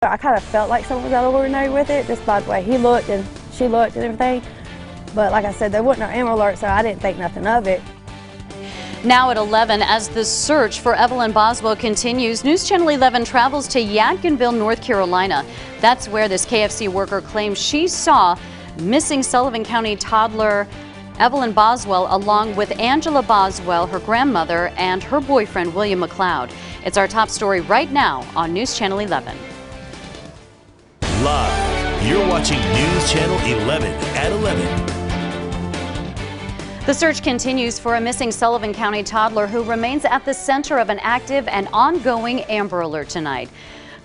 I kind of felt like someone was out of the ordinary with it, just by the way he looked and she looked and everything. But like I said, there wasn't no Amber Alert, so I didn't think nothing of it. Now at 11, as the search for Evelyn Boswell continues, News Channel 11 travels to Yadkinville, North Carolina. That's where this KFC worker claims she saw missing Sullivan County toddler Evelyn Boswell along with Angela Boswell, her grandmother, and her boyfriend, William McLeod. It's our top story right now on News Channel 11. Live, you're watching News Channel 11 at 11. The search continues for a missing Sullivan County toddler who remains at the center of an active and ongoing Amber Alert tonight.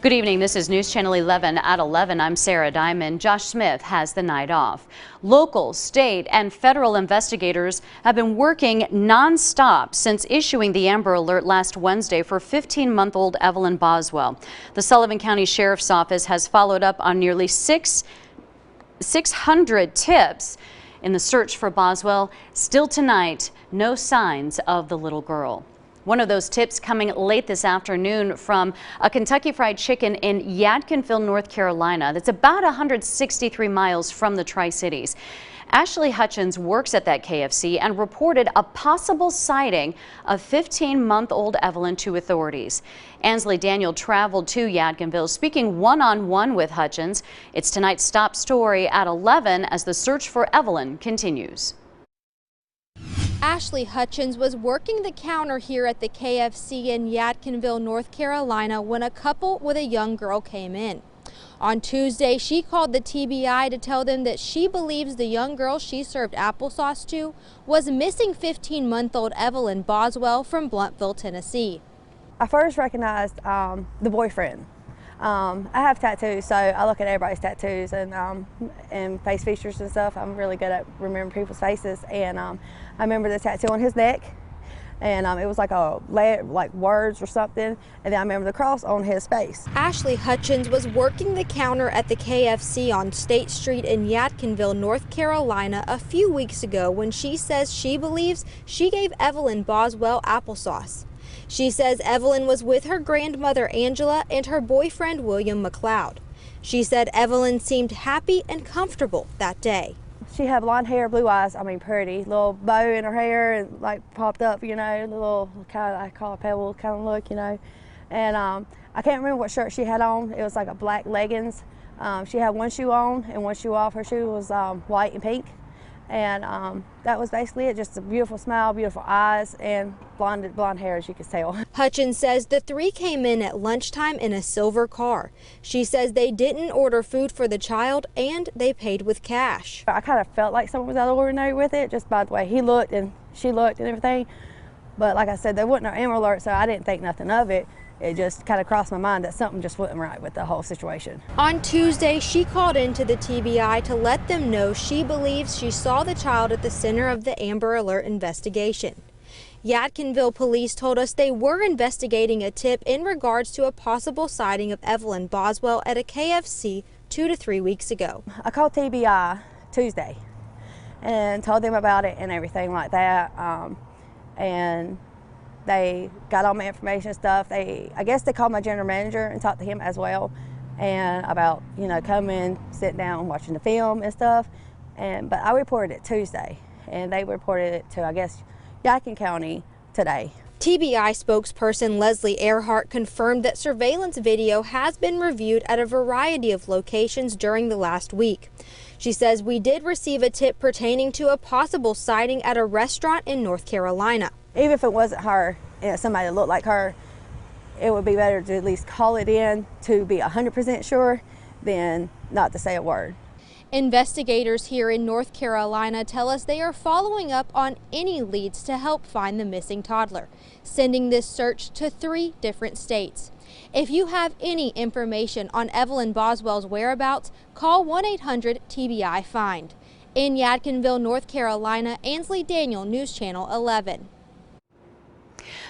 Good evening, this is News Channel 11 at 11. I'm Sarah Diamond. Josh Smith has the night off. Local, state, and federal investigators have been working nonstop since issuing the Amber Alert last Wednesday for 15-month-old Evelyn Boswell. The Sullivan County Sheriff's Office has followed up on nearly 600 tips in the search for Boswell. Still tonight, no signs of the little girl. One of those tips coming late this afternoon from a Kentucky Fried Chicken in Yadkinville, North Carolina. That's about 163 miles from the Tri-Cities. Ashley Hutchins works at that KFC and reported a possible sighting of 15-month-old Evelyn to authorities. Ansley Daniel traveled to Yadkinville, speaking one-on-one with Hutchins. It's tonight's top story at 11 as the search for Evelyn continues. Ashley Hutchins was working the counter here at the KFC in Yadkinville, North Carolina when a couple with a young girl came in. On Tuesday, she called the TBI to tell them that she believes the young girl she served applesauce to was missing 15-month-old Evelyn Boswell from Blunteville, Tennessee. I first recognized the boyfriend. I have tattoos, so I look at everybody's tattoos and face features and stuff. I'm really good at remembering people's faces, and I remember the tattoo on his neck, and it was like words or something, and then I remember the cross on his face. Ashley Hutchins was working the counter at the KFC on State Street in Yadkinville, North Carolina a few weeks ago when she says she believes she gave Evelyn Boswell applesauce. She says Evelyn was with her grandmother Angela and her boyfriend William McLeod. She said Evelyn seemed happy and comfortable that day. She had blonde hair, blue eyes, I mean pretty, little bow in her hair and like popped up, you know, little kind of, I call it pebble kind of look, you know. And I can't remember what shirt she had on. It was like a black leggings. She had one shoe on and one shoe off. Her shoe was white and pink. And that was basically it, just a beautiful smile, beautiful eyes, and blonde hair, as you can tell. Hutchins says the three came in at lunchtime in a silver car. She says they didn't order food for the child and they paid with cash. I kind of felt like someone was out of the ordinary with it, just by the way he looked and she looked and everything. But like I said, there wasn't no Amber Alert, so I didn't think nothing of it. It just kind of crossed my mind that something just wasn't right with the whole situation. On Tuesday, she called into the TBI to let them know she believes she saw the child at the center of the Amber Alert investigation. Yadkinville police told us they were investigating a tip in regards to a possible sighting of Evelyn Boswell at a KFC 2 to 3 weeks ago. I called TBI Tuesday and told them about it and everything like that. And they got all my information and stuff. I guess they called my general manager and talked to him as well, and about, you know, coming, sitting down, watching the film and stuff. But I reported it Tuesday, and they reported it to, I guess, Yadkin County today. TBI spokesperson Leslie Earhart confirmed that surveillance video has been reviewed at a variety of locations during the last week. She says, "We did receive a tip pertaining to a possible sighting at a restaurant in North Carolina." Even if it wasn't her, you know, somebody that looked like her, it would be better to at least call it in to be 100% sure than not to say a word. Investigators here in North Carolina tell us they are following up on any leads to help find the missing toddler, sending this search to 3 different states. If you have any information on Evelyn Boswell's whereabouts, call 1-800-TBI-FIND. In Yadkinville, North Carolina, Ansley Daniel, News Channel 11.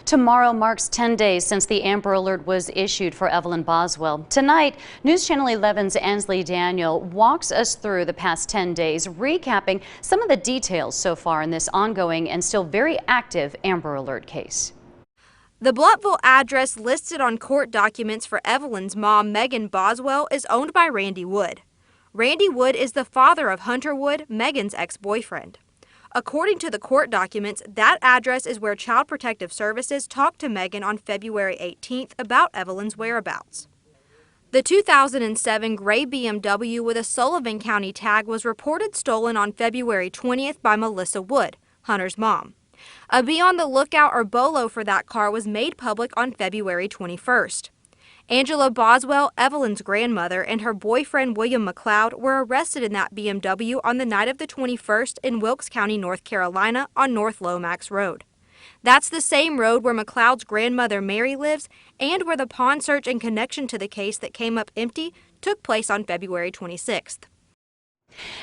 Tomorrow marks 10 days since the Amber Alert was issued for Evelyn Boswell. Tonight, News Channel 11's Ansley Daniel walks us through the past 10 days, recapping some of the details so far in this ongoing and still very active Amber Alert case. The Bluffville address listed on court documents for Evelyn's mom, Megan Boswell, is owned by Randy Wood. Randy Wood is the father of Hunter Wood, Megan's ex-boyfriend. According to the court documents, that address is where Child Protective Services talked to Megan on February 18th about Evelyn's whereabouts. The 2007 gray BMW with a Sullivan County tag was reported stolen on February 20th by Melissa Wood, Hunter's mom. A be on the lookout or BOLO for that car was made public on February 21st. Angela Boswell, Evelyn's grandmother, and her boyfriend William McLeod were arrested in that BMW on the night of the 21st in Wilkes County, North Carolina on North Lomax Road. That's the same road where McLeod's grandmother Mary lives and where the pawn search in connection to the case that came up empty took place on February 26th.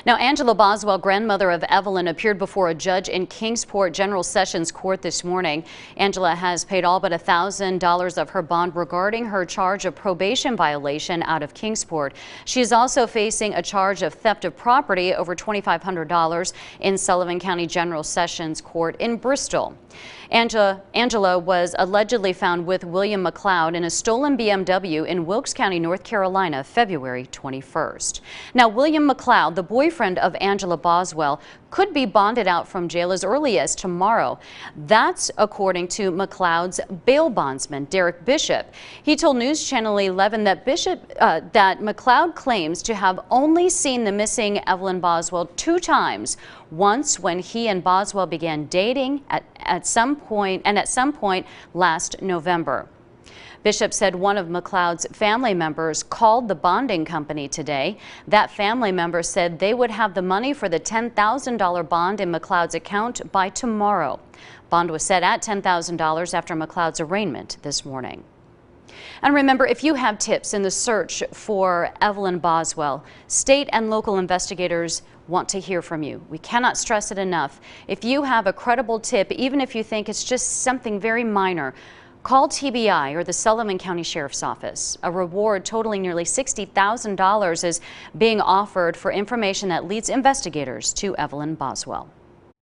Now, Angela Boswell, grandmother of Evelyn, appeared before a judge in Kingsport General Sessions Court this morning. Angela has paid all but $1,000 of her bond regarding her charge of probation violation out of Kingsport. She is also facing a charge of theft of property over $2,500 in Sullivan County General Sessions Court in Bristol. Angela was allegedly found with William McLeod in a stolen BMW in Wilkes County, North Carolina, February 21st. Now, William McLeod, the boyfriend of Angela Boswell, could be bonded out from jail as early as tomorrow. That's according to McLeod's bail bondsman, Derek Bishop. He told News Channel 11 that McLeod claims to have only seen the missing Evelyn Boswell 2 times. Once when he and Boswell began dating at some point last November. Bishop said one of McLeod's family members called the bonding company today. That family member said they would have the money for the $10,000 bond in McLeod's account by tomorrow. Bond was set at $10,000 after McLeod's arraignment this morning. And remember, if you have tips in the search for Evelyn Boswell, state and local investigators want to hear from you. We cannot stress it enough. If you have a credible tip, even if you think it's just something very minor, call TBI or the Sullivan County Sheriff's Office. A reward totaling nearly $60,000 is being offered for information that leads investigators to Evelyn Boswell.